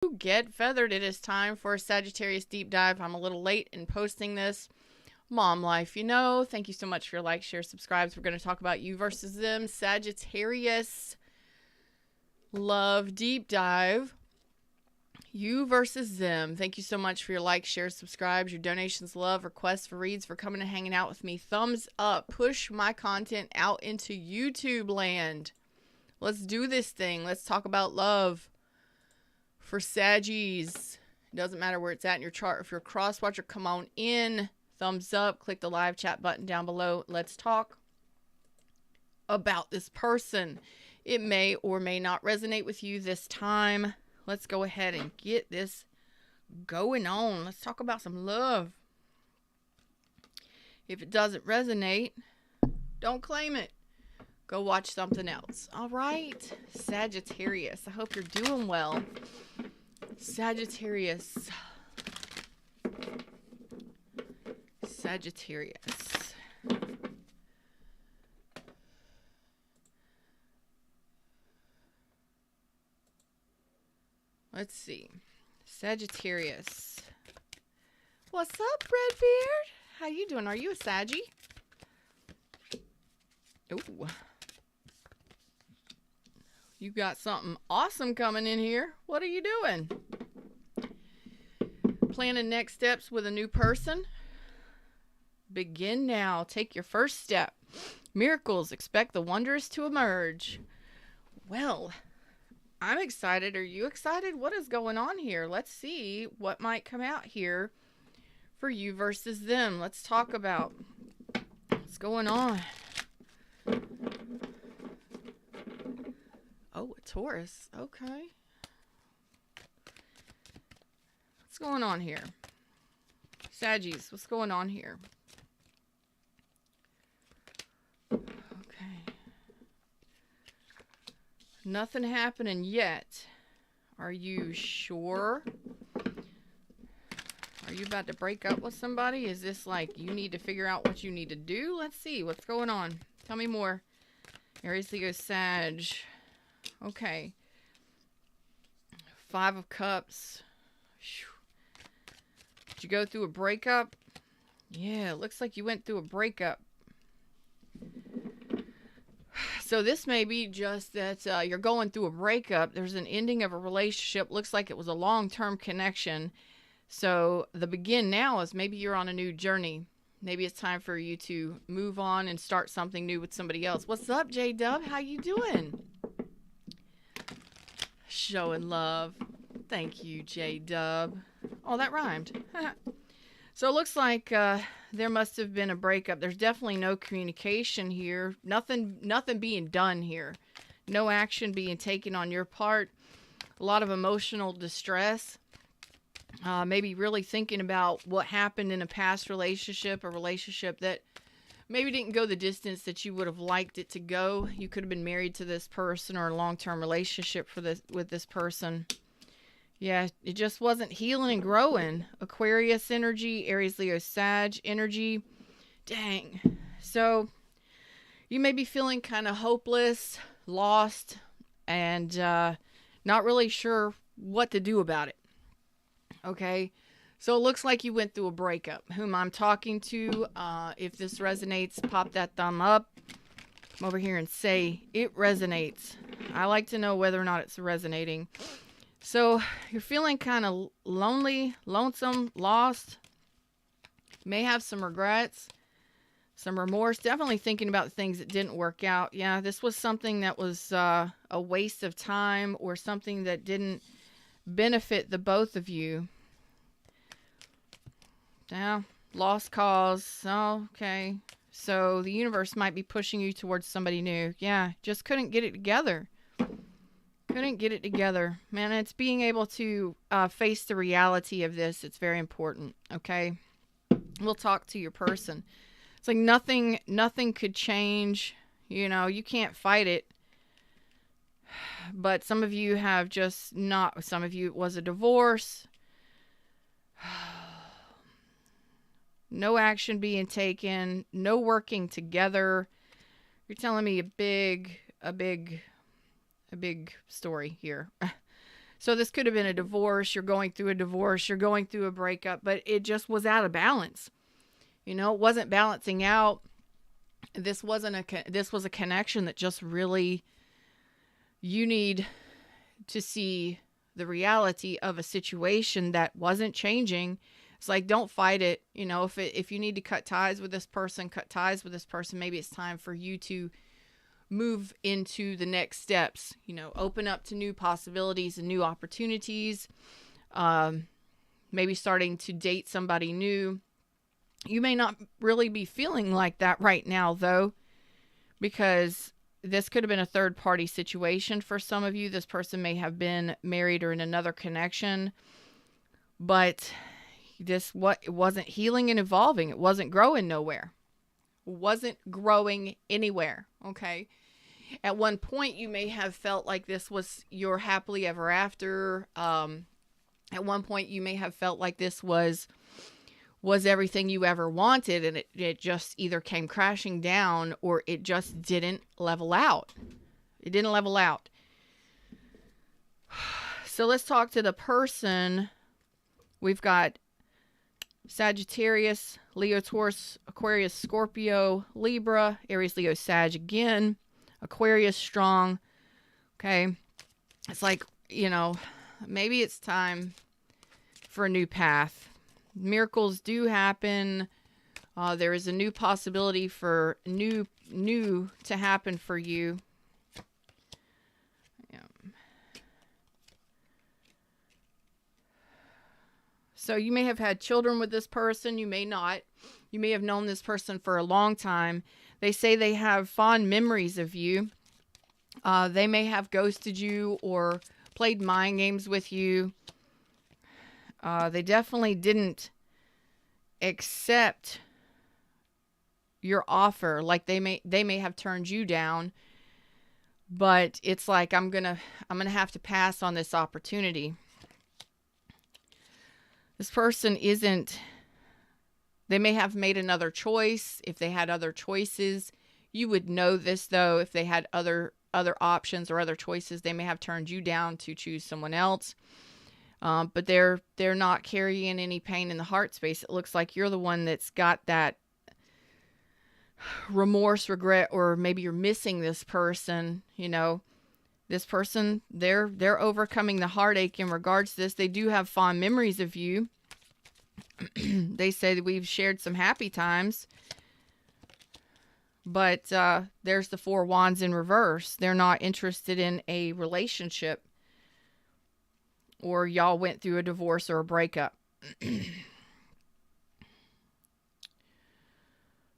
Get feathered. It is time for a Sagittarius deep dive. I'm a little late in posting this. Mom life, you know. Thank you so much for your like, share, subscribes. We're going to talk about you versus them. Sagittarius love deep dive. You versus them. Thank you so much for your like, share, subscribes, your donations, love, requests for reads, for coming and hanging out with me. Thumbs up. Push my content out into YouTube land. Let's do this thing. Let's talk about love. For Saggies, it doesn't matter where it's at in your chart. If you're a cross watcher, come on in. Thumbs up. Click the live chat button down below. Let's talk about this person. It may or may not resonate with you this time. Let's go ahead and get this going on. Let's talk about some love. If it doesn't resonate, don't claim it. Go watch something else. All right, Sagittarius. I hope you're doing well. Sagittarius. Sagittarius. Let's see. Sagittarius. What's up, Redbeard? How you doing? Are you a Saggy? Ooh. You got something awesome coming in here. What are you doing? Planning next steps with a new person? Begin now. Take your first step. Miracles. Expect the wondrous to emerge. Well, I'm excited. Are you excited? What is going on here? Let's see what might come out here for you versus them. Let's talk about what's going on. Oh, a Taurus. Okay. What's going on here? Saggies, what's going on here? Okay. Nothing happening yet. Are you sure? Are you about to break up with somebody? Is this like you need to figure out what you need to do? Let's see. What's going on? Tell me more. Aries, Leo, Sag. Okay. 5 of Cups. Did you go through a breakup? Yeah, it looks like you went through a breakup. So this may be just that you're going through a breakup. There's an ending of a relationship. Looks like it was a long-term connection. So the begin now is maybe you're on a new journey. Maybe it's time for you to move on and start something new with somebody else. What's up, J-Dub? How you doing? Showing love. Thank you, J-Dub. Oh, that rhymed. So it looks like there must have been a breakup. There's definitely no communication here. Nothing being done here. No action being taken on your part. A lot of emotional distress. Maybe really thinking about what happened in a past relationship, a relationship that maybe didn't go the distance that you would have liked it to go. You could have been married to this person or a long-term relationship with this person. Yeah, it just wasn't healing and growing. Aquarius energy, Aries, Leo, Sag energy. Dang. So you may be feeling kind of hopeless, lost, and not really sure what to do about it. Okay, so it looks like you went through a breakup. Whom I'm talking to, if this resonates, pop that thumb up. Come over here and say it resonates. I like to know whether or not it's resonating. So you're feeling kind of lonely, lonesome, lost. May have some regrets, some remorse. Definitely thinking about things that didn't work out. Yeah, this was something that was a waste of time or something that didn't benefit the both of you. Now, lost cause. Oh, okay. So the universe might be pushing you towards somebody new. Yeah, just couldn't get it together. Couldn't get it together. Man, it's being able to face the reality of this. It's very important, okay? We'll talk to your person. It's like nothing could change. You know, you can't fight it. But some of you have just not. Some of you, it was a divorce. No action being taken. No working together. You're telling me a big story here. So this could have been a divorce. You're going through a divorce. You're going through a breakup, but it just was out of balance. You know, it wasn't balancing out. This was a connection that just really, you need to see the reality of a situation that wasn't changing. It's like, don't fight it. You know, if you need to cut ties with this person, cut ties with this person. Maybe it's time for you to move into the next steps, you know, open up to new possibilities and new opportunities. Maybe starting to date somebody new. You may not really be feeling like that right now, though, because this could have been a third party situation for some of you. This person may have been married or in another connection, but it wasn't healing and evolving. It wasn't growing nowhere. It wasn't growing anywhere. Okay. At one point, you may have felt like this was your happily ever after. At one point, you may have felt like this was everything you ever wanted, and it just either came crashing down or it just didn't level out. It didn't level out. So let's talk to the person. We've got Sagittarius, Leo, Taurus, Aquarius, Scorpio, Libra, Aries, Leo, Sag again, Aquarius strong. Okay. It's like, you know, maybe it's time for a new path. Miracles do happen. There is a new possibility for new to happen for you. Yeah. So you may have had children with this person. You may not. You may have known this person for a long time. They say they have fond memories of you. They may have ghosted you or played mind games with you. They definitely didn't accept your offer. Like they may have turned you down, but it's like, I'm gonna have to pass on this opportunity. This person they may have made another choice. If they had other choices, you would know this though. If they had other options or other choices, they may have turned you down to choose someone else. But they're not carrying any pain in the heart space. It looks like you're the one that's got that remorse, regret, or maybe you're missing this person. You know, this person, they're overcoming the heartache in regards to this. They do have fond memories of you. They say that we've shared some happy times, but there's the Four Wands in reverse. They're not interested in a relationship, or y'all went through a divorce or a breakup.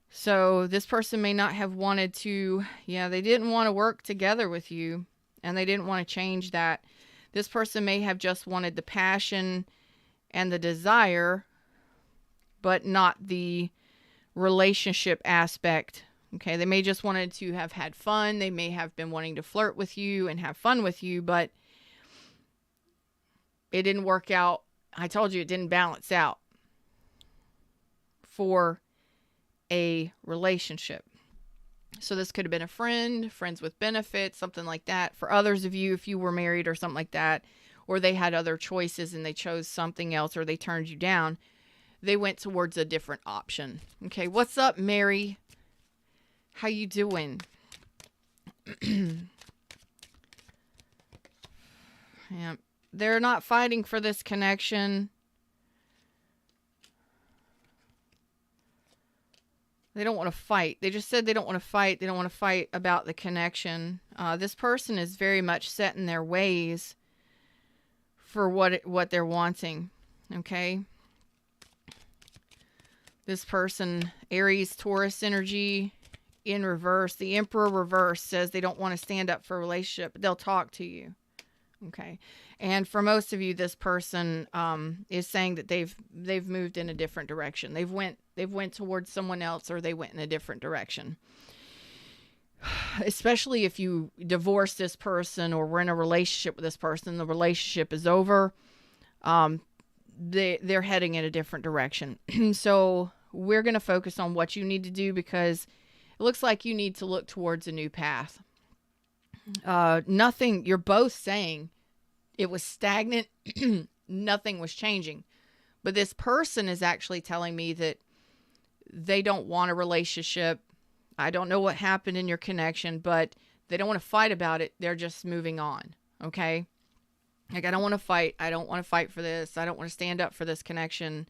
So this person may not have wanted to, they didn't want to work together with you, and they didn't want to change that. This person may have just wanted the passion and the desire, but not the relationship aspect. Okay, they may just wanted to have had fun. They may have been wanting to flirt with you and have fun with you, but it didn't work out. I told you it didn't balance out for a relationship. So this could have been a friends with benefits, something like that. For others of you, if you were married or something like that, or they had other choices and they chose something else, or they turned you down, they went towards a different option. Okay, what's up, Mary? How you doing? Yeah. They're not fighting for this connection. They don't want to fight. They just said they don't want to fight. They don't want to fight about the connection. This person is very much set in their ways for what they're wanting. Okay? This person, Aries, Taurus energy in reverse. The Emperor reverse says they don't want to stand up for a relationship, but they'll talk to you. Okay. And for most of you, this person is saying that they've moved in a different direction. They've went towards someone else, or they went in a different direction. Especially if you divorce this person or were in a relationship with this person, the relationship is over. They're heading in a different direction. So we're going to focus on what you need to do, because it looks like you need to look towards a new path. You're both saying It was stagnant. Nothing was changing. But this person is actually telling me that they don't want a relationship. I don't know what happened in your connection, but they don't want to fight about it. They're just moving on. Okay? Like, I don't want to fight. I don't want to fight for this. I don't want to stand up for this connection.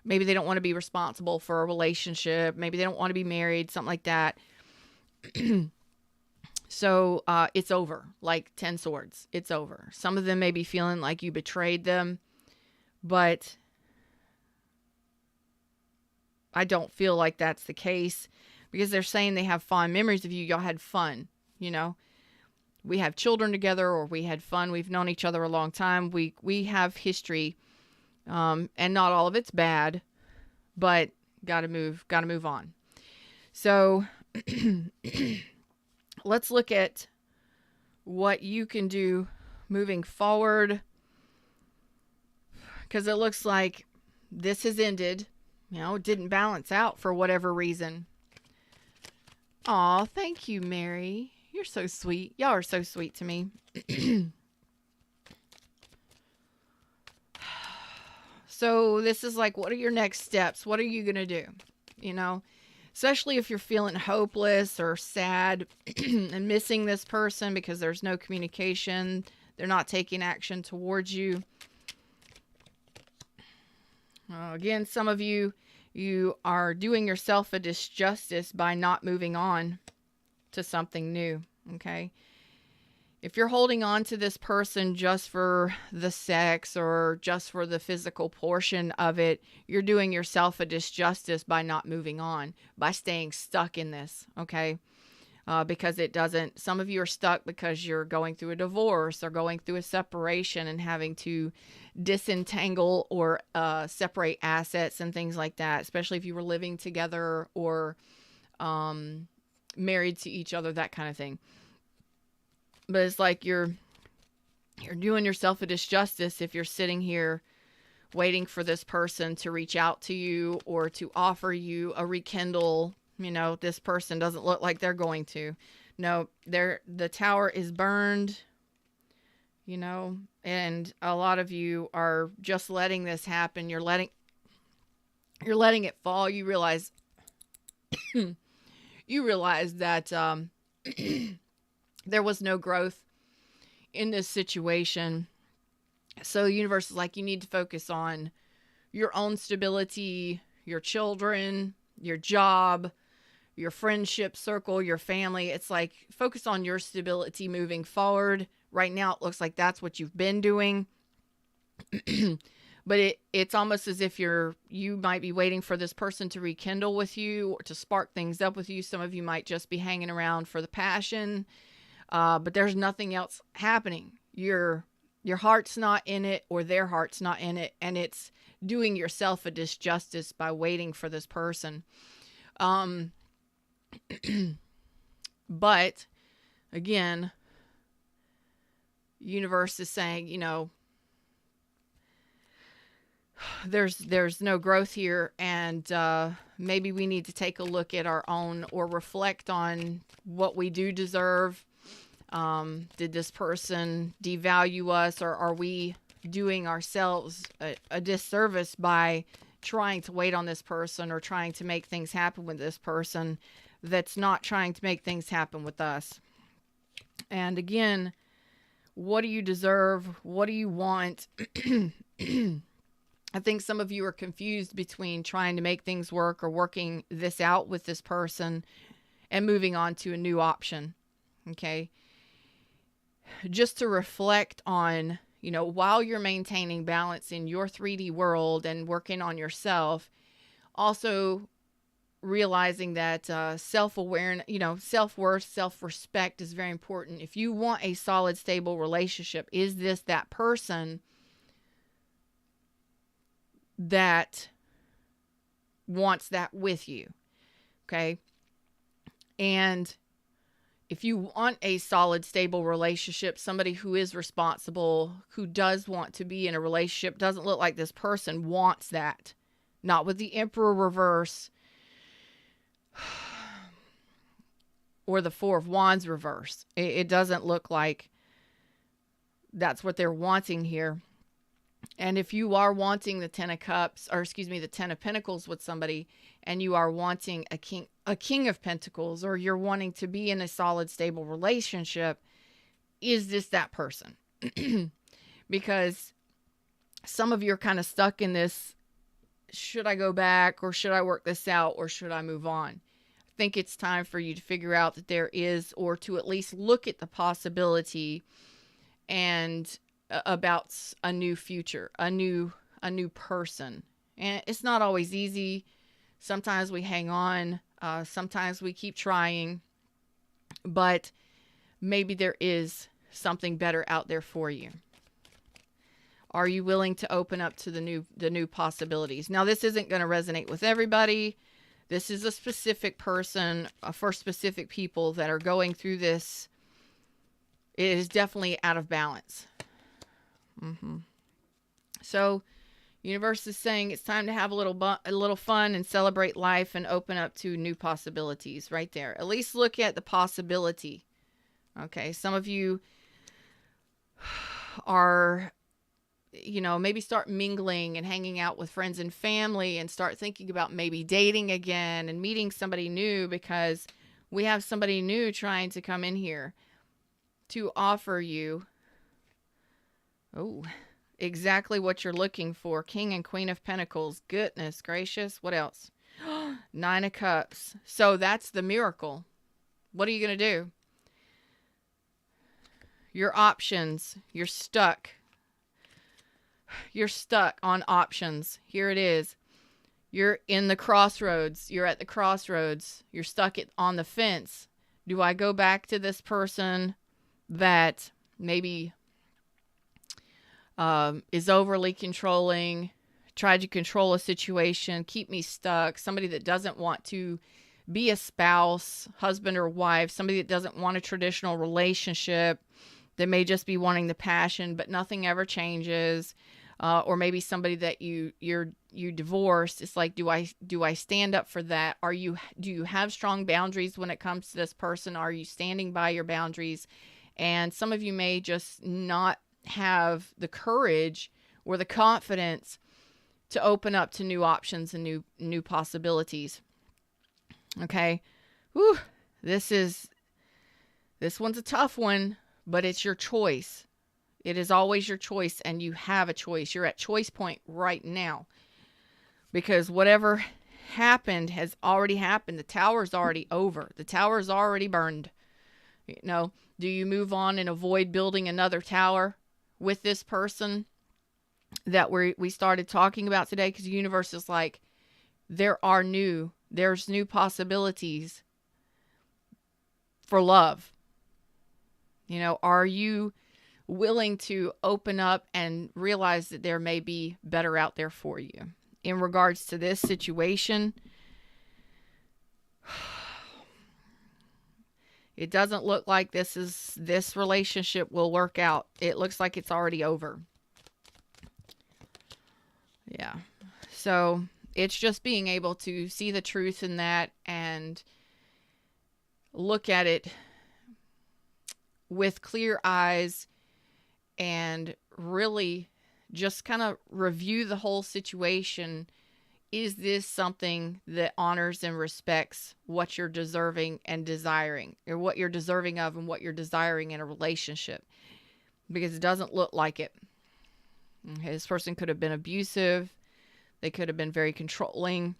Maybe they don't want to be responsible for a relationship. Maybe they don't want to be married, something like that. So it's over, like 10 swords. It's over. Some of them may be feeling like you betrayed them, but I don't feel like that's the case, because they're saying they have fond memories of you. Y'all had fun, you know. We have children together, or we had fun. We've known each other a long time. We have history, and not all of it's bad, but gotta move on. So let's look at what you can do moving forward, because it looks like this has ended. You know, it didn't balance out for whatever reason. Aw, thank you, Mary. You're so sweet. Y'all are so sweet to me. So this is like, what are your next steps? What are you going to do? You know, especially if you're feeling hopeless or sad and missing this person because there's no communication. They're not taking action towards you. Again, some of you are doing yourself a disjustice by not moving on to something new. Okay. If you're holding on to this person just for the sex or just for the physical portion of it, you're doing yourself a disjustice by not moving on, by staying stuck in this. Okay. Because it doesn't, some of you are stuck because you're going through a divorce or going through a separation and having to disentangle or separate assets and things like that, especially if you were living together or married to each other, that kind of thing. But it's like you're doing yourself a disjustice if you're sitting here waiting for this person to reach out to you or to offer you a rekindle. You know, this person doesn't look like they're going to. No, the tower is burned, you know, and a lot of you are just letting this happen. You're letting it fall. You realize that there was no growth in this situation. So the universe is like, you need to focus on your own stability, your children, your job, your friendship circle, your family. It's like, focus on your stability moving forward. Right now, it looks like that's what you've been doing. But it's almost as if you might be waiting for this person to rekindle with you or to spark things up with you. Some of you might just be hanging around for the passion. But there's nothing else happening. Your heart's not in it, or their heart's not in it. And it's doing yourself a disjustice by waiting for this person. But again, universe is saying, you know, there's no growth here, and maybe we need to take a look at our own, or reflect on what we do deserve. Did this person devalue us, or are we doing ourselves a disservice by trying to wait on this person or trying to make things happen with this person that's not trying to make things happen with us? And again, what do you deserve? What do you want? I think some of you are confused between trying to make things work or working this out with this person and moving on to a new option. Okay. Just to reflect on, you know, while you're maintaining balance in your 3D world and working on yourself, also realizing that self-awareness, you know, self-worth, self-respect is very important. If you want a solid, stable relationship, is this that person that wants that with you? Okay. And if you want a solid, stable relationship, somebody who is responsible, who does want to be in a relationship, doesn't look like this person wants that. Not with the Emperor reverse or the Four of Wands reverse. It doesn't look like That's what they're wanting here. And if you are wanting the 10 of cups, or excuse me, the 10 of pentacles with somebody, and you are wanting a king of pentacles, or you're wanting to be in a solid, stable relationship, is this that person? Because some of you are kind of stuck in this, should I go back, or should I work this out, or should I move on? I think it's time for you to figure out that there is, or to at least look at the possibility and about a new future, a new person. And it's not always easy. Sometimes we hang on, sometimes we keep trying, but maybe there is something better out there for you. Are you willing to open up to the new possibilities? Now, this isn't going to resonate with everybody. This is a specific person, for specific people that are going through this. It is definitely out of balance. So, universe is saying it's time to have a little fun and celebrate life and open up to new possibilities. Right there. At least look at the possibility. Okay, some of you are, maybe start mingling and hanging out with friends and family, and start thinking about maybe dating again and meeting somebody new, because we have somebody new trying to come in here to offer you exactly what you're looking for. King and Queen of Pentacles. Goodness gracious. What else? 9 of Cups. So that's the miracle. What are you going to do? Your options. You're stuck. You're stuck on options. Here it is. You're in the crossroads. You're at the crossroads. You're stuck on the fence. Do I go back to this person that maybe is overly controlling, tried to control a situation, keep me stuck, somebody that doesn't want to be a spouse, husband or wife, somebody that doesn't want a traditional relationship, that may just be wanting the passion, but nothing ever changes, or maybe somebody that you divorced. It's like, do I stand up for that? Do you have strong boundaries when it comes to this person? Are you standing by your boundaries? And some of you may just not have the courage or the confidence to open up to new options and new possibilities. Okay. Whew. This one's a tough one, but it's your choice. It is always your choice, and you have a choice. You're at choice point right now, because whatever happened has already happened. The tower's already over. The tower's already burned. Do you move on and avoid building another tower with this person that we started talking about today? Because the universe is like, there's new possibilities for love. Are you willing to open up and realize that there may be better out there for you? In regards to this situation, it doesn't look like this relationship will work out. It looks like it's already over. Yeah. So it's just being able to see the truth in that and look at it with clear eyes, and really just kind of review the whole situation. Is this something that honors and respects what you're deserving and desiring, or what you're deserving of and what you're desiring in a relationship? Because it doesn't look like it. Okay, this person could have been abusive. They could have been very controlling.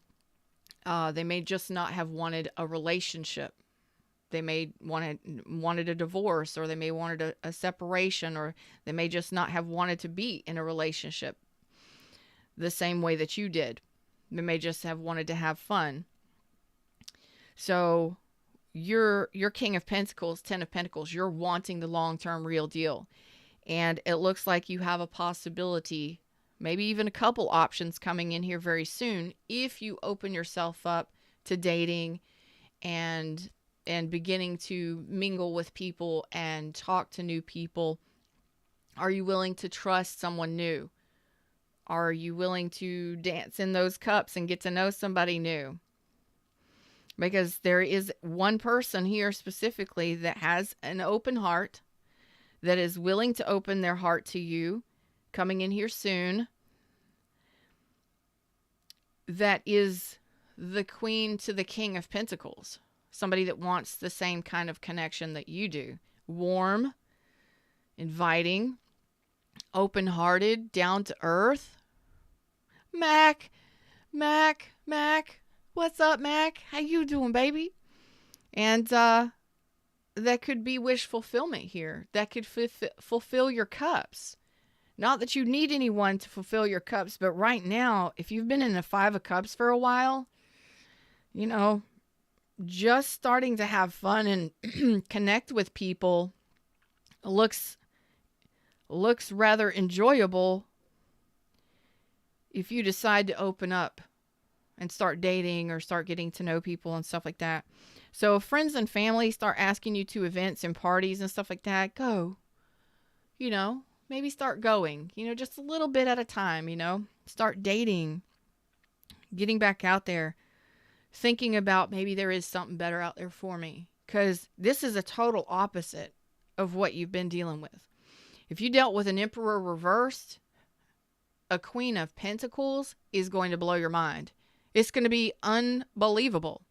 They may just not have wanted a relationship. They may wanted a divorce, or they may wanted a separation, or they may just not have wanted to be in a relationship the same way that you did. They may just have wanted to have fun. So you're King of Pentacles, 10 of Pentacles. You're wanting the long-term real deal. And it looks like you have a possibility, maybe even a couple options coming in here very soon, if you open yourself up to dating and beginning to mingle with people and talk to new people. Are you willing to trust someone new? Are you willing to dance in those cups and get to know somebody new? Because there is one person here specifically that has an open heart, that is willing to open their heart to you, coming in here soon. That is the Queen to the King of Pentacles. Somebody that wants the same kind of connection that you do. Warm, inviting, open-hearted, down to earth. Mac. What's up, Mac? How you doing, baby? And that could be wish fulfillment here. That could fulfill your cups. Not that you need anyone to fulfill your cups, but right now, if you've been in the 5 of Cups for a while, you know, just starting to have fun and connect with people looks rather enjoyable if you decide to open up and start dating or start getting to know people and stuff like that. So if friends and family start asking you to events and parties and stuff like that, go. You know, maybe start going, you know, just a little bit at a time, you know, start dating, getting back out there, thinking about maybe there is something better out there for me. Because this is a total opposite of what you've been dealing with. If you dealt with an Emperor reversed, a Queen of Pentacles is going to blow your mind. It's going to be unbelievable.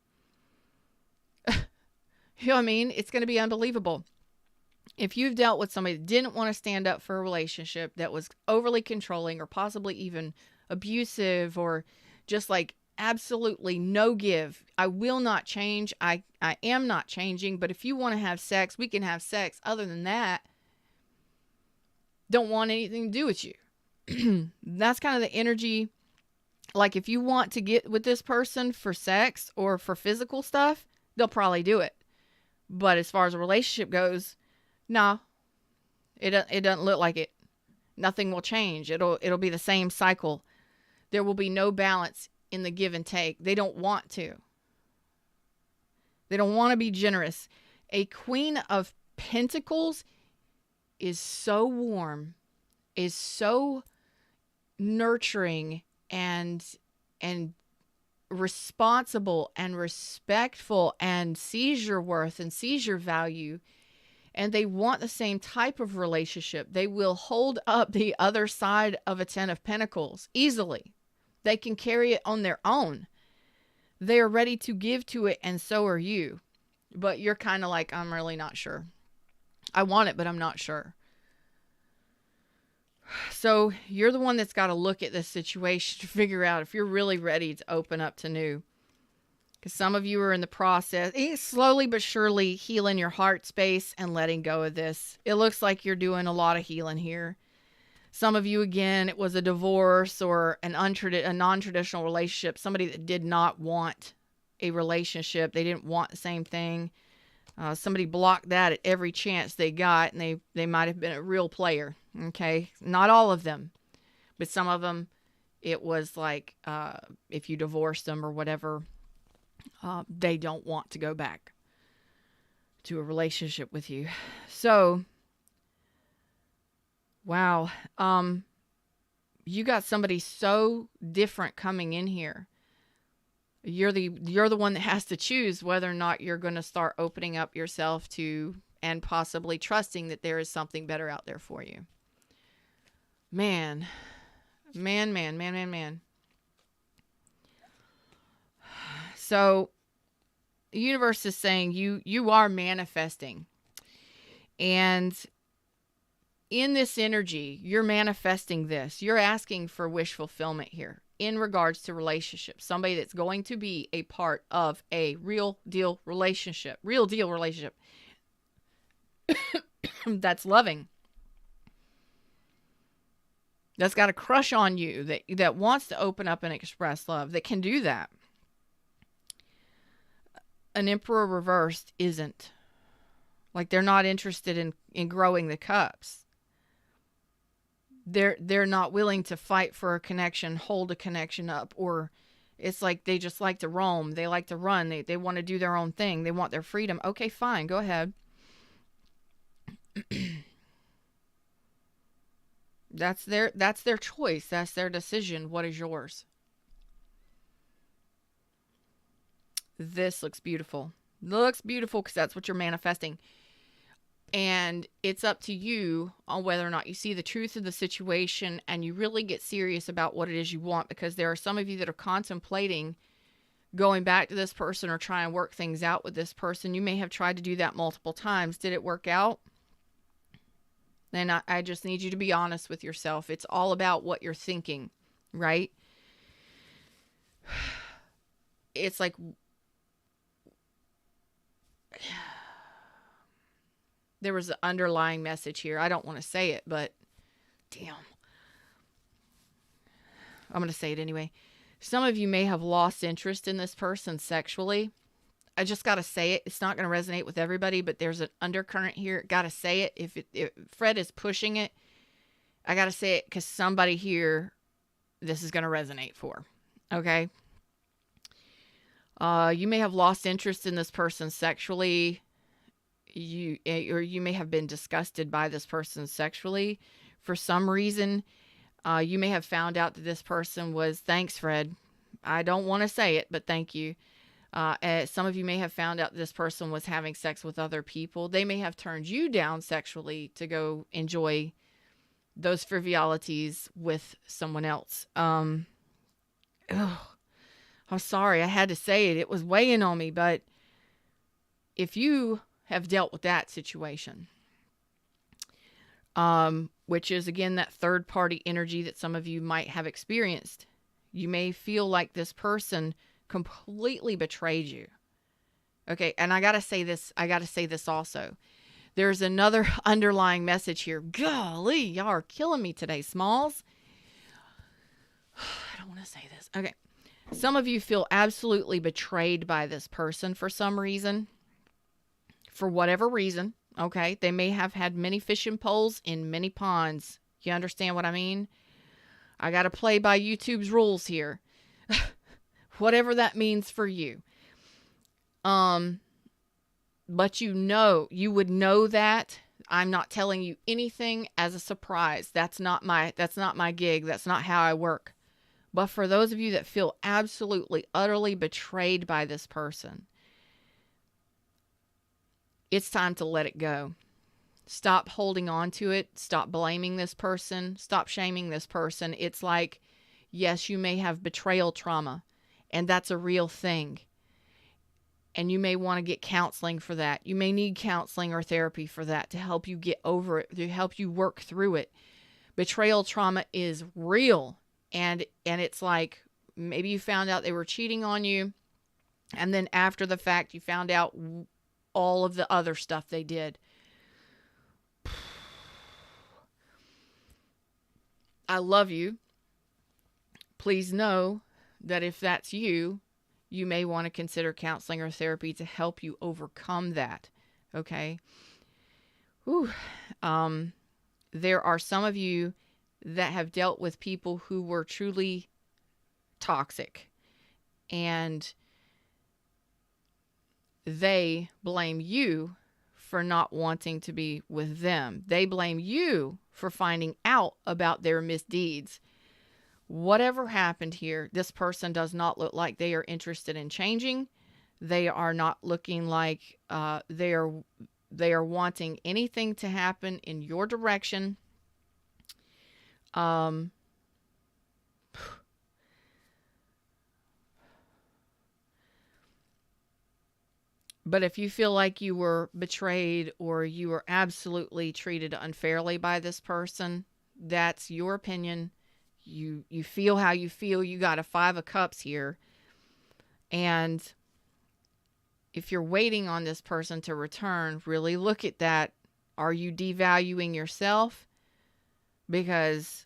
You know what I mean? It's going to be unbelievable. If you've dealt with somebody that didn't want to stand up for a relationship, that was overly controlling or possibly even abusive or just like absolutely no give. I will not change. I am not changing. But if you want to have sex, we can have sex. Other than that, don't want anything to do with you. That's kind of the energy. Like if you want to get with this person for sex or for physical stuff, they'll probably do it. But as far as a relationship goes, no, it doesn't look like it. Nothing will change. It'll be the same cycle. There will be no balance in the give and take. They don't want to. They don't want to be generous. A Queen of Pentacles is so warm, is so nurturing and responsible and respectful and sees your worth and sees your value, and they want the same type of relationship. They will hold up the other side of a 10 of Pentacles easily. They can carry it on their own. They are ready to give to it, and so are you. But you're kind of like, I'm really not sure. I want it, but I'm not sure. So you're the one that's got to look at this situation to figure out if you're really ready to open up to new. Because some of you are in the process, slowly but surely healing your heart space and letting go of this. It looks like you're doing a lot of healing here. Some of you, again, it was a divorce or a non-traditional relationship. Somebody that did not want a relationship. They didn't want the same thing. Somebody blocked that at every chance they got, and they might have been a real player. Okay, not all of them, but some of them, it was like if you divorced them or whatever, they don't want to go back to a relationship with you. So, wow, you got somebody so different coming in here. You're the one that has to choose whether or not you're going to start opening up yourself to and possibly trusting that there is something better out there for you. Man. So the universe is saying you are manifesting. And in this energy, you're manifesting this. You're asking for wish fulfillment here in regards to relationships. Somebody that's going to be a part of a real deal relationship. Real deal relationship. That's loving. That's got a crush on you, that wants to open up and express love, that can do that. An Emperor reversed isn't. Like, they're not interested in growing the cups. They're not willing to fight for a connection, hold a connection up, or it's like they just like to roam. They like to run. They want to do their own thing. They want their freedom. Okay, fine. Go ahead. That's their choice. That's their decision. What is yours? This looks beautiful. Looks beautiful because that's what you're manifesting. And it's up to you on whether or not you see the truth of the situation and you really get serious about what it is you want, because there are some of you that are contemplating going back to this person or try and work things out with this person. You may have tried to do that multiple times. Did it work out? Then I just need you to be honest with yourself. It's all about what you're thinking, right? It's like, there was an underlying message here. I don't want to say it, but damn. I'm going to say it anyway. Some of you may have lost interest in this person sexually. I just got to say it. It's not going to resonate with everybody, but there's an undercurrent here. Got to say it. If Fred is pushing it, I got to say it because somebody here, this is going to resonate for. Okay? You may have lost interest in this person sexually. You may have been disgusted by this person sexually for some reason. You may have found out that this person was, thanks, Fred. I don't want to say it, but thank you. Some of you may have found out this person was having sex with other people. They may have turned you down sexually to go enjoy those frivolities with someone else. I'm sorry. I had to say it. It was weighing on me, but if you have dealt with that situation, which is, again, that third party energy that some of you might have experienced. You may feel like this person completely betrayed you. Okay. And I got to say this also. There's another underlying message here. Golly, y'all are killing me today, Smalls. I don't want to say this. Okay. Some of you feel absolutely betrayed by this person for some reason. For whatever reason, okay? They may have had many fishing poles in many ponds. You understand what I mean? I got to play by YouTube's rules here. Whatever that means for you. But you would know that. I'm not telling you anything as a surprise. That's not my gig. That's not how I work. But for those of you that feel absolutely, utterly betrayed by this person, it's time to let it go. Stop holding on to it. Stop blaming this person. Stop shaming this person. It's like, yes, you may have betrayal trauma, and that's a real thing. And you may want to get counseling for that. You may need counseling or therapy for that to help you get over it, to help you work through it. Betrayal trauma is real. And it's like, maybe you found out they were cheating on you, and then after the fact, you found out all of the other stuff they did. I love you. Please know that if that's you, you may want to consider counseling or therapy to help you overcome that. Okay? Whew. There are some of you that have dealt with people who were truly toxic, and they blame you for not wanting to be with them. They blame you for finding out about their misdeeds. Whatever happened here, this person does not look like they are interested in changing. They are not looking like they are wanting anything to happen in your direction. But if you feel like you were betrayed or you were absolutely treated unfairly by this person, that's your opinion. You feel how you feel. You got a 5 of Cups here. And if you're waiting on this person to return, really look at that. Are you devaluing yourself? Because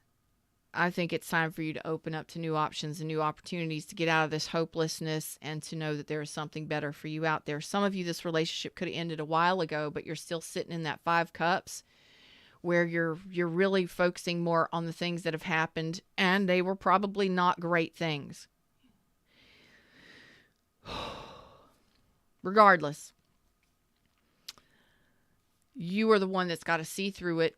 I think it's time for you to open up to new options and new opportunities to get out of this hopelessness and to know that there is something better for you out there. Some of you, this relationship could have ended a while ago, but you're still sitting in that 5 Cups where you're really focusing more on the things that have happened, and they were probably not great things. Regardless, you are the one that's got to see through it.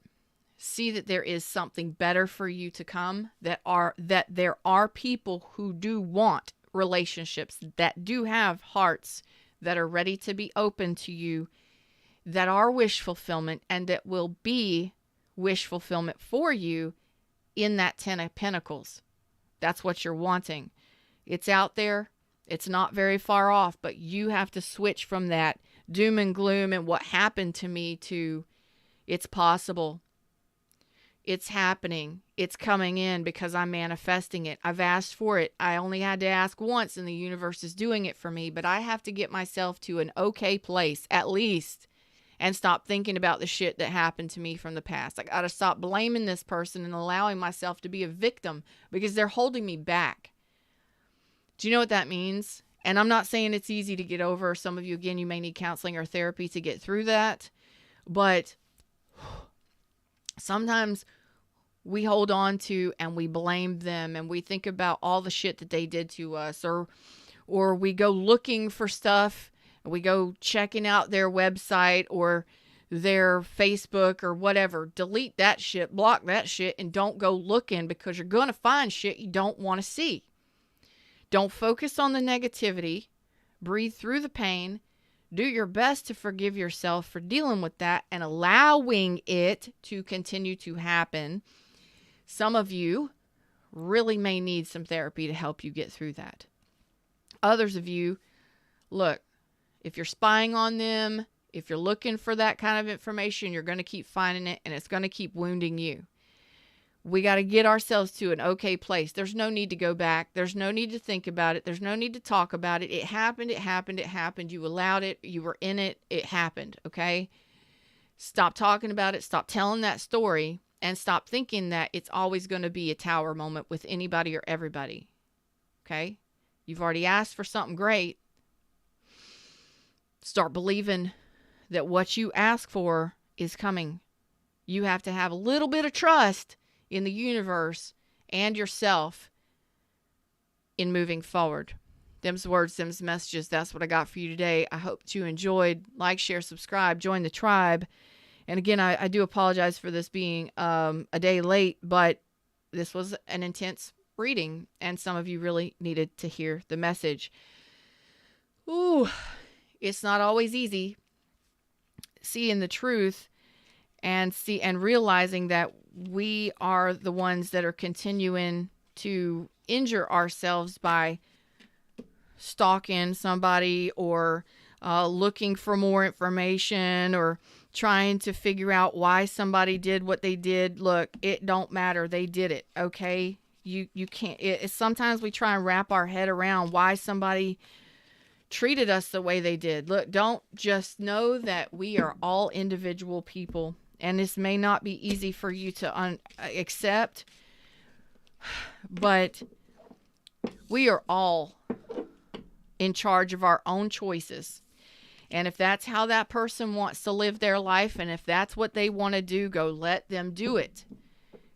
See that there is something better for you to come, that there are people who do want relationships, that do have hearts that are ready to be open to you. that are wish fulfillment and that will be wish fulfillment for you in that 10 of Pentacles. That's what you're wanting. It's out there. It's not very far off, but you have to switch from that doom and gloom and what happened to me to it's possible. It's happening. It's coming in because I'm manifesting it. I've asked for it. I only had to ask once and the universe is doing it for me, but I have to get myself to an okay place at least and stop thinking about the shit that happened to me from the past. I got to stop blaming this person and allowing myself to be a victim because they're holding me back. Do you know what that means? And I'm not saying it's easy to get over. Some of you, again, you may need counseling or therapy to get through that. But sometimes we hold on to and we blame them and we think about all the shit that they did to us, or we go looking for stuff and we go checking out their website or their Facebook or whatever. Delete that shit, block that shit, and don't go looking because you're going to find shit you don't want to see. Don't focus on the negativity. Breathe through the pain. Do your best to forgive yourself for dealing with that and allowing it to continue to happen. Some of you really may need some therapy to help you get through that. Others of you, look, if you're spying on them, if you're looking for that kind of information, you're going to keep finding it and it's going to keep wounding you. We got to get ourselves to an okay place. There's no need to go back. There's no need to think about it. There's no need to talk about it. It happened. It happened. It happened. You allowed it. You were in it. It happened. Okay? Stop talking about it. Stop telling that story and stop thinking that it's always going to be a tower moment with anybody or everybody. Okay? You've already asked for something great. Start believing that what you ask for is coming. You have to have a little bit of trust in the universe and yourself in moving forward. Them's words, them's messages. That's what I got for you today. I hope that you enjoyed. Like, share, subscribe, join the tribe. And again, I do apologize for this being a day late, but this was an intense reading and some of you really needed to hear the message. Ooh, it's not always easy seeing the truth and realizing that we are the ones that are continuing to injure ourselves by stalking somebody or looking for more information or trying to figure out why somebody did what they did. Look, it don't matter. They did it. Okay. You can't, sometimes we try and wrap our head around why somebody treated us the way they did. Look, don't just know that we are all individual people. And this may not be easy for you to accept, but we are all in charge of our own choices. And if that's how that person wants to live their life, and if that's what they want to do, go let them do it.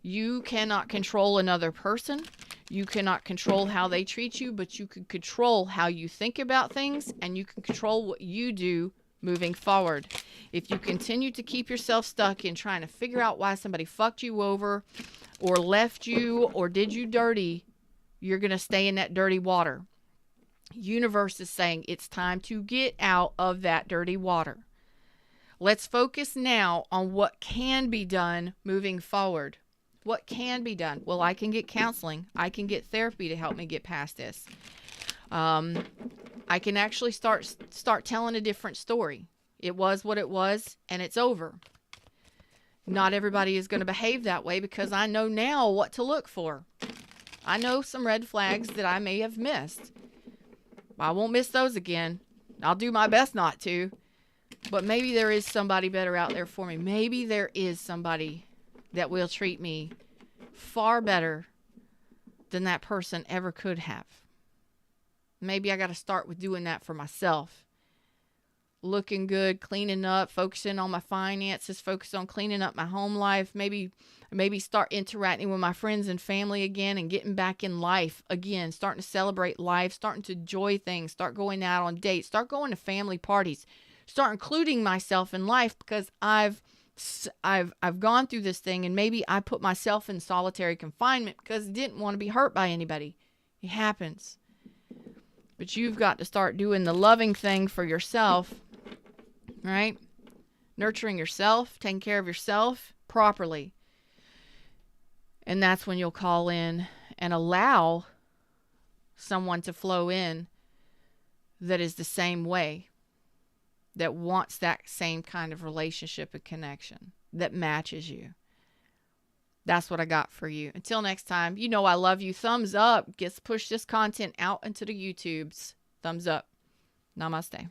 You cannot control another person. You cannot control how they treat you, but you can control how you think about things, and you can control what you do moving forward. If you continue to keep yourself stuck in trying to figure out why somebody fucked you over or left you or did you dirty, you're going to stay in that dirty water. Universe is saying it's time to get out of that dirty water. Let's focus now on what can be done moving forward. What can be done? Well, I can get counseling. I can get therapy to help me get past this. I can actually start telling a different story. It was what it was, and it's over. Not everybody is going to behave that way because I know now what to look for. I know some red flags that I may have missed. I won't miss those again. I'll do my best not to. But maybe there is somebody better out there for me. Maybe there is somebody that will treat me far better than that person ever could have. Maybe I got to start with doing that for myself. Looking good, cleaning up, focusing on my finances, focus on cleaning up my home life. Maybe start interacting with my friends and family again and getting back in life again. Starting to celebrate life, starting to enjoy things, start going out on dates, start going to family parties, start including myself in life because I've gone through this thing and maybe I put myself in solitary confinement because I didn't want to be hurt by anybody. It happens. But you've got to start doing the loving thing for yourself, right? nurturing yourself, taking care of yourself properly. And that's when you'll call in and allow someone to flow in that is the same way, that wants that same kind of relationship and connection, that matches you. That's what I got for you. Until next time, you know I love you. Thumbs up. Push this content out into the YouTubes. Thumbs up. Namaste.